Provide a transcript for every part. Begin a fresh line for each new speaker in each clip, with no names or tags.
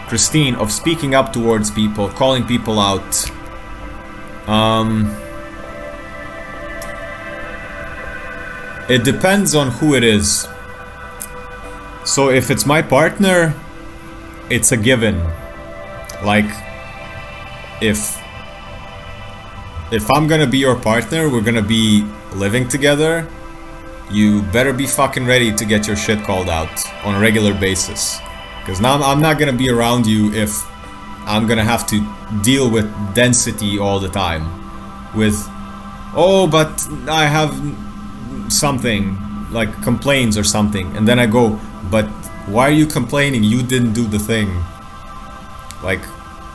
Christine, of speaking up towards people, calling people out. It depends on who it is. So if it's my partner, it's a given. Like, if I'm gonna be your partner, we're gonna be living together, you better be fucking ready to get your shit called out on a regular basis. Because now I'm not gonna be around you if I'm gonna have to deal with density all the time. With, oh, but I have something, like complaints or something. And then I go, but why are you complaining? You didn't do the thing. Like,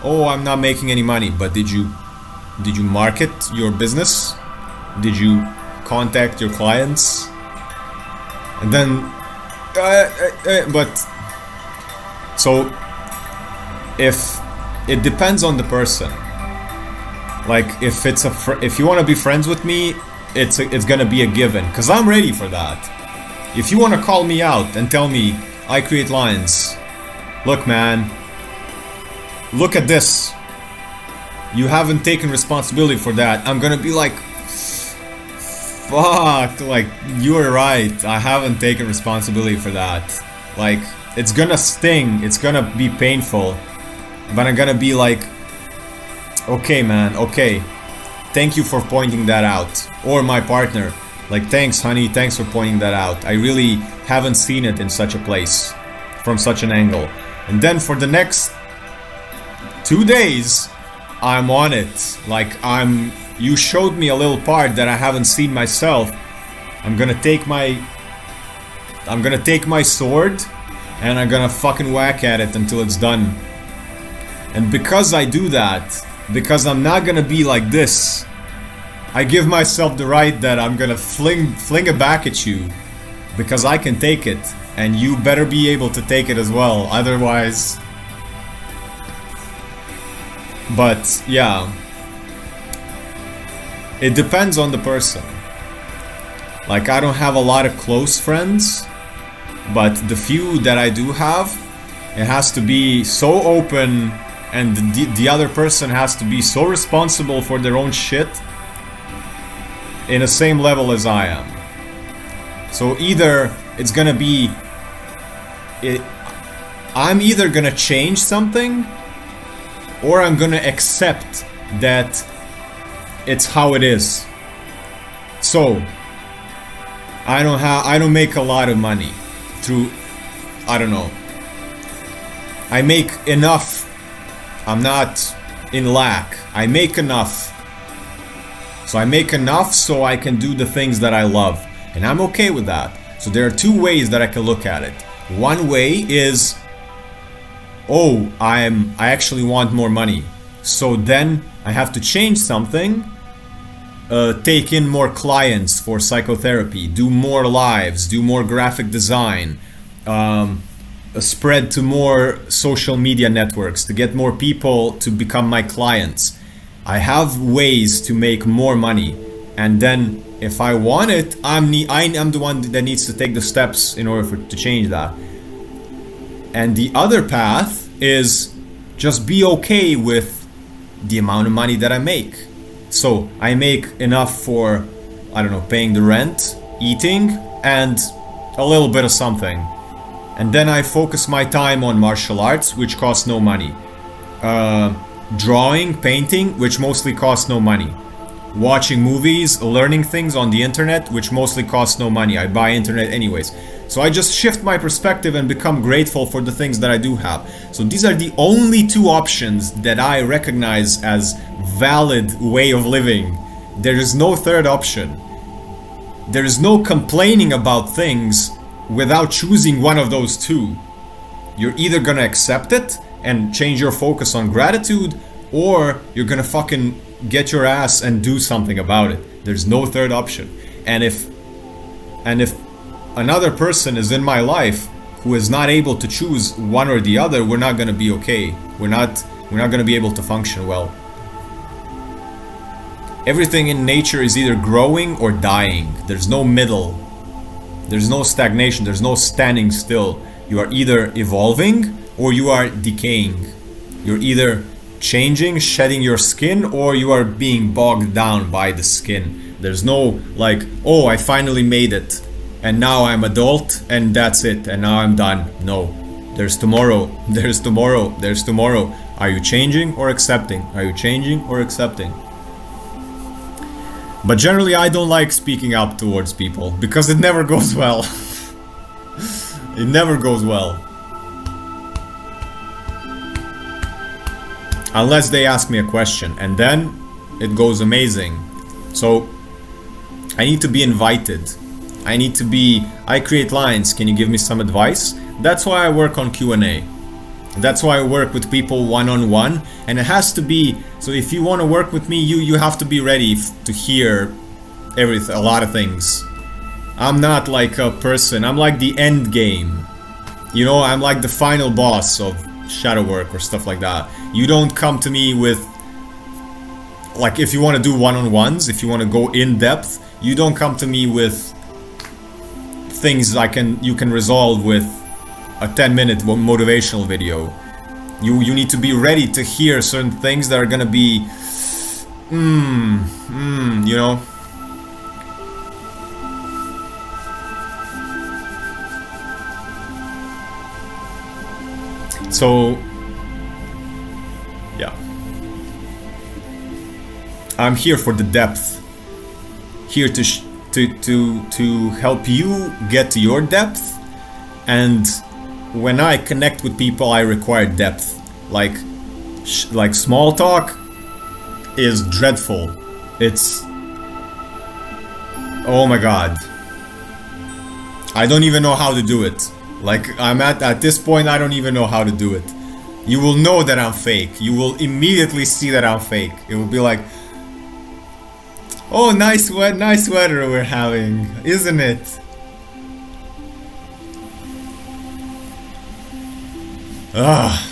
oh, I'm not making any money. But did you market your business? Did you contact your clients? And then, but, so, if it depends on the person. Like, if it's if you want to be friends with me, it's gonna be a given, cause I'm ready for that. If you want to call me out and tell me I create lines, look, man, look at this. You haven't taken responsibility for that. I'm gonna be like, fuck, like, you were right. I haven't taken responsibility for that. Like, it's gonna sting. It's gonna be painful. But I'm gonna be like, okay, man, okay. Thank you for pointing that out. Or my partner, like, thanks, honey, thanks for pointing that out. I really haven't seen it in such a place, from such an angle. And then for the next 2 days, I'm on it. Like, you showed me a little part that I haven't seen myself. I'm gonna take my sword and I'm gonna fucking whack at it until it's done. And because I do that, because I'm not gonna be like this, I give myself the right that I'm gonna fling it back at you, because I can take it, and you better be able to take it as well, otherwise. But yeah, it depends on the person. Like, I don't have a lot of close friends, but the few that I do have, it has to be so open, and the other person has to be so responsible for their own shit in the same level as I am. So either it's gonna be, I'm either gonna change something, or I'm gonna accept that it's how it is. So I don't make a lot of money through, I don't know, I make enough. I'm not in lack. I make enough. So I make enough so I can do the things that I love. And I'm okay with that. So there are two ways that I can look at it. One way is, oh, I actually want more money. So then I have to change something, take in more clients for psychotherapy, do more lives, do more graphic design, spread to more social media networks to get more people to become my clients. I have ways to make more money, and then if I want it, I'm the one that needs to take the steps in order to change that. And the other path is just be okay with the amount of money that I make. So I make enough for, I don't know, paying the rent, eating, and a little bit of something. And then I focus my time on martial arts, which costs no money. Drawing, painting, which mostly costs no money. Watching movies, learning things on the internet, which mostly costs no money. I buy internet anyways. So I just shift my perspective and become grateful for the things that I do have. So these are the only two options that I recognize as valid way of living. There is no third option. There is no complaining about things without choosing one of those two. You're either gonna accept it and change your focus on gratitude, or you're gonna fucking get your ass and do something about it. There's no third option. And if another person is in my life who is not able to choose one or the other, we're not gonna be okay. We're not gonna be able to function well. Everything in nature is either growing or dying. There's no middle. There's no stagnation. There's no standing still. You are either evolving or you are decaying. You're either changing, shedding your skin, or you are being bogged down by the skin. There's no like, oh, I finally made it and now I'm adult and that's it and now I'm done. No, there's tomorrow, there's tomorrow, there's tomorrow. Are you changing or accepting? Are you changing or accepting? But generally I don't like speaking up towards people because it never goes well. It never goes well. Unless they ask me a question, and then it goes amazing. So I need to be invited. I create lines. Can you give me some advice? That's why I work on Q&A. That's why I work with people one-on-one, and it has to be, so if you want to work with me, you have to be ready to hear a lot of things. I'm not like a person, I'm like the end game. You know, I'm like the final boss of shadow work or stuff like that. You don't come to me with, like, if you want to do one-on-ones, if you want to go in depth, you don't come to me with things you can resolve with a 10-minute motivational video. You need to be ready to hear certain things that are gonna be you know. So yeah, I'm here for the depth, here to help you get to your depth. And when I connect with people, I require depth. Like small talk is dreadful. It's, oh my god, I don't even know how to do it. Like, I'm at this point, I don't even know how to do it. You will know that I'm fake. You will immediately see that I'm fake. It will be like, oh, nice weather we're having, isn't it? Ah.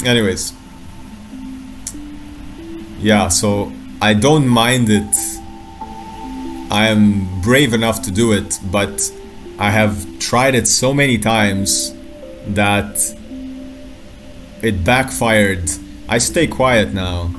Anyways. Yeah, so I don't mind it. I am brave enough to do it, but I have tried it so many times that it backfired. I stay quiet now.